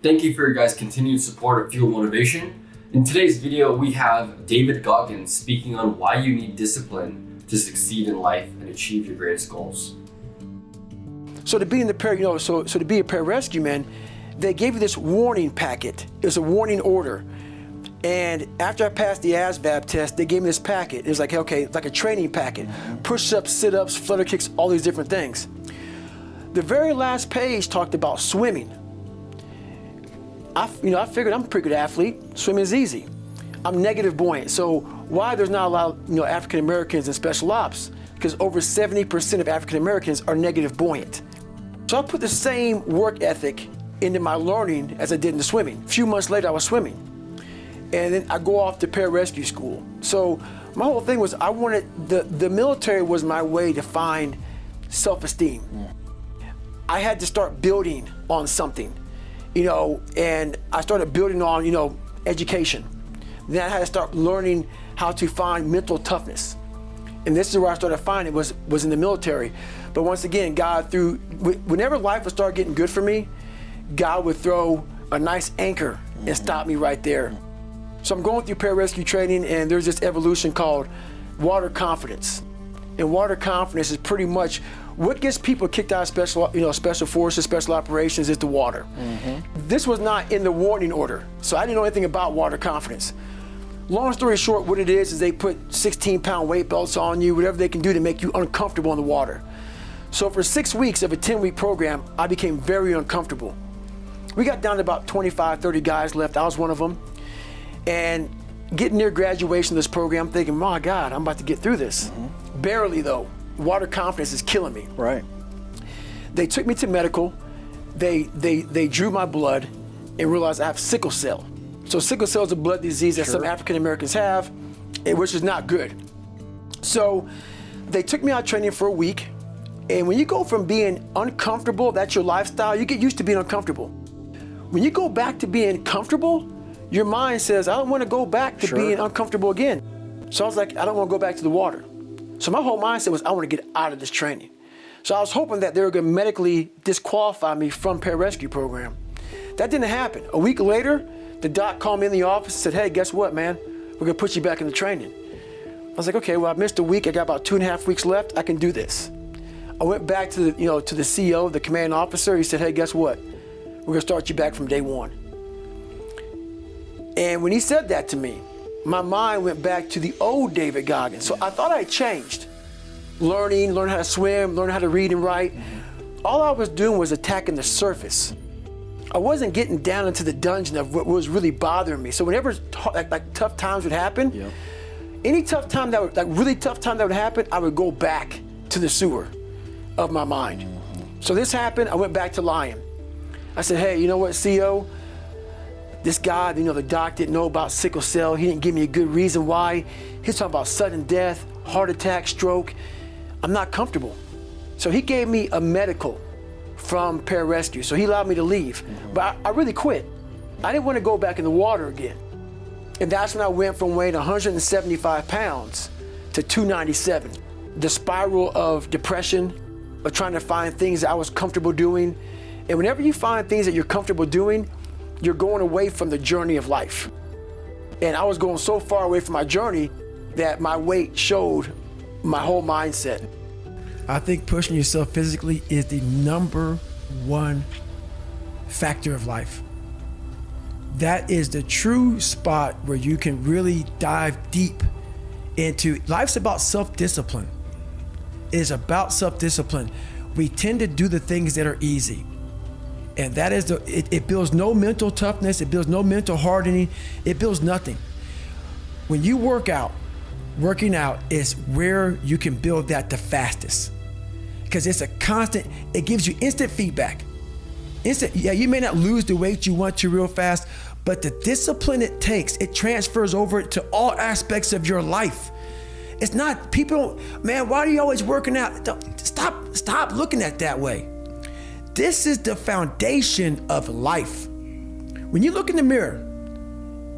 Thank you for your guys' continued support of Fuel Motivation. In today's video, we have David Goggins speaking on why you need discipline to succeed in life and achieve your greatest goals. So to be in the to be a pararescue man, they gave you this warning packet. It was a warning order. And after I passed the ASVAB test, they gave me this packet. It was like, okay, like a training packet. Push-ups, sit-ups, flutter kicks, all these different things. The very last page talked about swimming. I figured I'm a pretty good athlete. Swimming is easy. I'm negative buoyant. So why there's not a lot of African Americans in special ops? Because over 70% of African Americans are negative buoyant. So I put the same work ethic into my learning as I did in the swimming. A few months later, I was swimming. And then I go off to pararescue school. So my whole thing was I wanted, the military was my way to find self-esteem. I had to start building on something. And I started building on, education. Then I had to start learning how to find mental toughness. And this is where I started finding it was in the military. But once again, God whenever life would start getting good for me, God would throw a nice anchor and stop me right there. So I'm going through pararescue training, and there's this evolution called water confidence. And water confidence is pretty much what gets people kicked out of special forces, special operations is the water. This was not in the warning order, so I didn't know anything about water confidence. Long story short, what it is they put 16-pound weight belts on you, whatever they can do to make you uncomfortable in the water. So for 6 weeks of a 10-week program, I became very uncomfortable. We got down to about 25, 30 guys left. I was one of them. And getting near graduation of this program, I'm thinking, my God, I'm about to get through this. Barely though. Water confidence is killing me. Right. They took me to medical. They drew my blood and realized I have sickle cell. So sickle cell is a blood disease that some African Americans have, which is not good. So they took me out training for a week. And when you go from being uncomfortable, that's your lifestyle, you get used to being uncomfortable. When you go back to being comfortable, your mind says, I don't want to go back to being uncomfortable again. So I was like, I don't want to go back to the water. So my whole mindset was, I want to get out of this training. So I was hoping that they were going to medically disqualify me from pararescue program. That didn't happen. A week later, the doc called me in the office and said, hey, guess what, man? We're going to put you back into training. I was like, okay, well, I missed a week. I got about 2.5 weeks left. I can do this. I went back to the, to the CEO, the commanding officer. He said, hey, guess what? We're going to start you back from day one. And when he said that to me, my mind went back to the old David Goggins. So I thought I had changed. Learn how to swim, learn how to read and write. All I was doing was attacking the surface. I wasn't getting down into the dungeon of what was really bothering me. So whenever like tough times would happen, any tough time that would, really tough time that would happen, I would go back to the sewer of my mind. So this happened, I went back to lying. I said, hey, you know what, CEO? This guy, the doc didn't know about sickle cell. He didn't give me a good reason why. He's talking about sudden death, heart attack, stroke. I'm not comfortable. So he gave me a medical from pararescue. So he allowed me to leave. But I really quit. I didn't want to go back in the water again. And that's when I went from weighing 175 pounds to 297. The spiral of depression, of trying to find things that I was comfortable doing. And whenever you find things that you're comfortable doing, you're going away from the journey of life. And I was going so far away from my journey that my weight showed my whole mindset. I think pushing yourself physically is the #1 factor of life. That is the true spot where you can really dive deep into, life's about self-discipline. It is about self-discipline. We tend to do the things that are easy. And that is it builds no mental toughness, it builds no mental hardening, it builds nothing. When you working out is where you can build that the fastest. Because it's a constant, it gives you instant feedback. You may not lose the weight you want to real fast, but the discipline it takes, it transfers over to all aspects of your life. It's not, people, man, why are you always working out? Stop looking at it that way. This is the foundation of life. When you look in the mirror,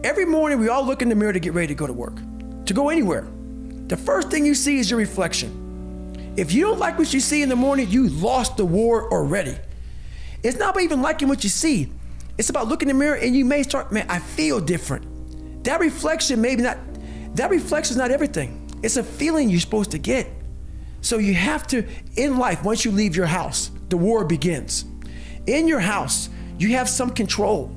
every morning we all look in the mirror to get ready to go to work, to go anywhere. The first thing you see is your reflection. If you don't like what you see in the morning, you lost the war already. It's not about even liking what you see. It's about looking in the mirror and you may start, man, I feel different. That reflection is not everything. It's a feeling you're supposed to get. So you have to, in life, once you leave your house, the war begins. In your house, you have some control.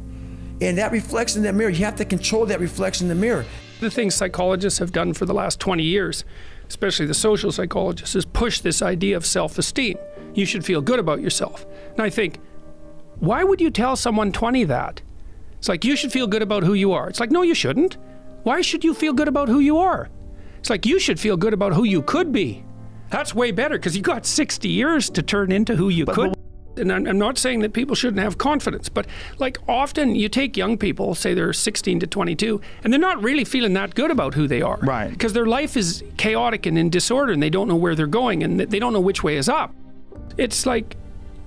And that reflection in that mirror, you have to control that reflection in the mirror. The things psychologists have done for the last 20 years, especially the social psychologists, is push this idea of self-esteem. You should feel good about yourself. And I think, why would you tell someone 20 that? It's like, you should feel good about who you are. It's like, no, you shouldn't. Why should you feel good about who you are? It's like, you should feel good about who you could be. That's way better, because you got 60 years to turn into who you could. And I'm not saying that people shouldn't have confidence, but like often you take young people, say they're 16 to 22, and they're not really feeling that good about who they are. Right. Because their life is chaotic and in disorder, and they don't know where they're going, and they don't know which way is up. It's like,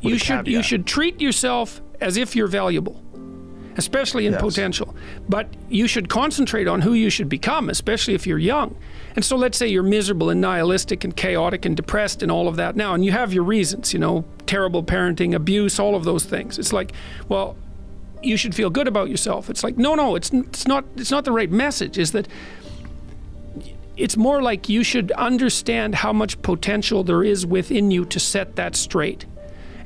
you should treat yourself as if you're valuable, especially in potential. But you should concentrate on who you should become, especially if you're young. And so let's say you're miserable and nihilistic and chaotic and depressed and all of that now, and you have your reasons, terrible parenting, abuse, all of those things. It's like, well, you should feel good about yourself. It's like, no, it's not the right message. Is that it's more like you should understand how much potential there is within you to set that straight.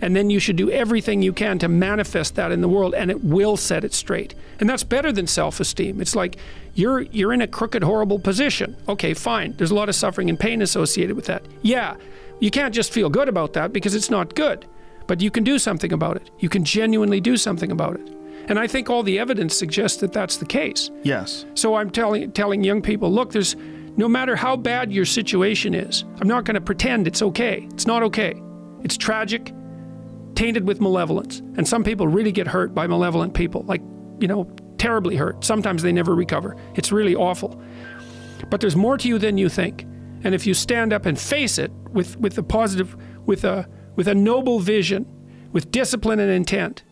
And then you should do everything you can to manifest that in the world, and it will set it straight. And that's better than self-esteem. It's like, you're in a crooked, horrible position. Okay, fine. There's a lot of suffering and pain associated with that. Yeah, you can't just feel good about that because it's not good. But you can do something about it. You can genuinely do something about it. And I think all the evidence suggests that that's the case. Yes. So I'm telling young people, look, no matter how bad your situation is, I'm not going to pretend it's okay. It's not okay. It's tragic, tainted with malevolence. And some people really get hurt by malevolent people, like, terribly hurt. Sometimes they never recover. It's really awful. But there's more to you than you think. And if you stand up and face it with a positive, with a noble vision, with discipline and intent,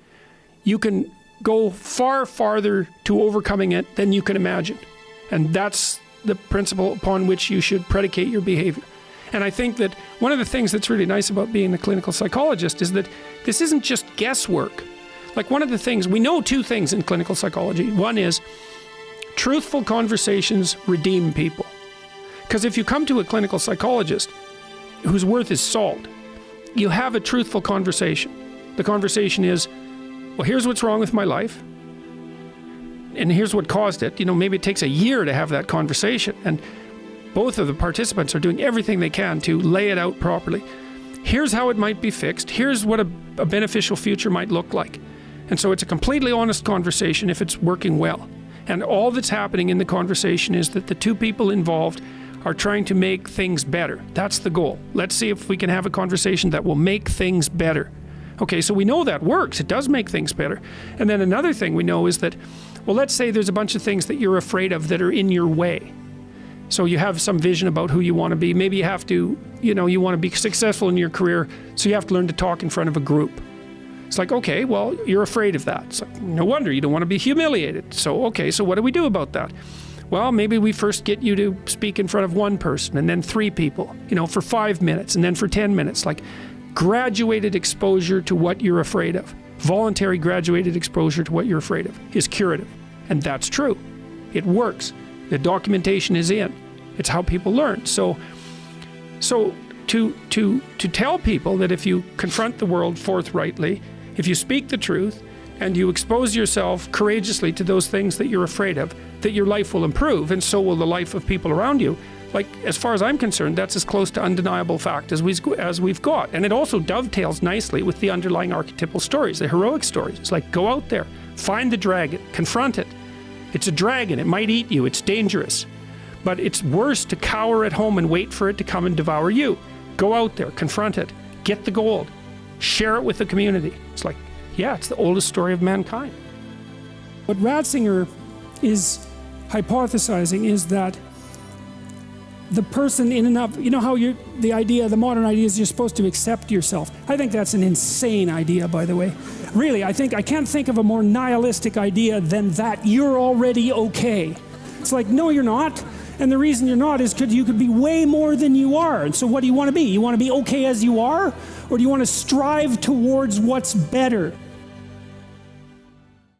you can go far farther to overcoming it than you can imagine. And that's the principle upon which you should predicate your behavior. And I think that one of the things that's really nice about being a clinical psychologist is that this isn't just guesswork. Like, one of the things, we know two things in clinical psychology. One is truthful conversations redeem people. Because if you come to a clinical psychologist whose worth is salt, you have a truthful conversation. The conversation is, well, here's what's wrong with my life, and here's what caused it. Maybe it takes a year to have that conversation, and both of the participants are doing everything they can to lay it out properly. Here's how it might be fixed. Here's what a beneficial future might look like. And so it's a completely honest conversation if it's working well. And all that's happening in the conversation is that the two people involved are trying to make things better. That's the goal. Let's see if we can have a conversation that will make things better. Okay, so we know that works. It does make things better. And then another thing we know is that, well, let's say there's a bunch of things that you're afraid of that are in your way. So you have some vision about who you want to be. Maybe you have to, you want to be successful in your career, so you have to learn to talk in front of a group. It's like, okay, well, you're afraid of that. It's like, no wonder, you don't want to be humiliated. So, okay, so what do we do about that? Well, maybe we first get you to speak in front of one person, and then 3 people, for 5 minutes, and then for 10 minutes. Like, graduated exposure to what you're afraid of. Voluntary graduated exposure to what you're afraid of is curative. And that's true. It works. The documentation is in. It's how people learn. So to tell people that if you confront the world forthrightly, if you speak the truth, and you expose yourself courageously to those things that you're afraid of, that your life will improve, and so will the life of people around you. Like, as far as I'm concerned, that's as close to undeniable fact as we've got. And it also dovetails nicely with the underlying archetypal stories, the heroic stories. It's like, go out there, find the dragon, confront it. It's a dragon, it might eat you, it's dangerous. But it's worse to cower at home and wait for it to come and devour you. Go out there, confront it, get the gold, share it with the community. It's like, yeah, it's the oldest story of mankind. What Ratzinger is hypothesizing is that the person in and of, how the modern idea is you're supposed to accept yourself. I think that's an insane idea, by the way. Really, I can't think of a more nihilistic idea than that you're already okay. It's like, no, you're not. And the reason you're not is because you could be way more than you are. And so what do you want to be? You want to be okay as you are? Or do you want to strive towards what's better?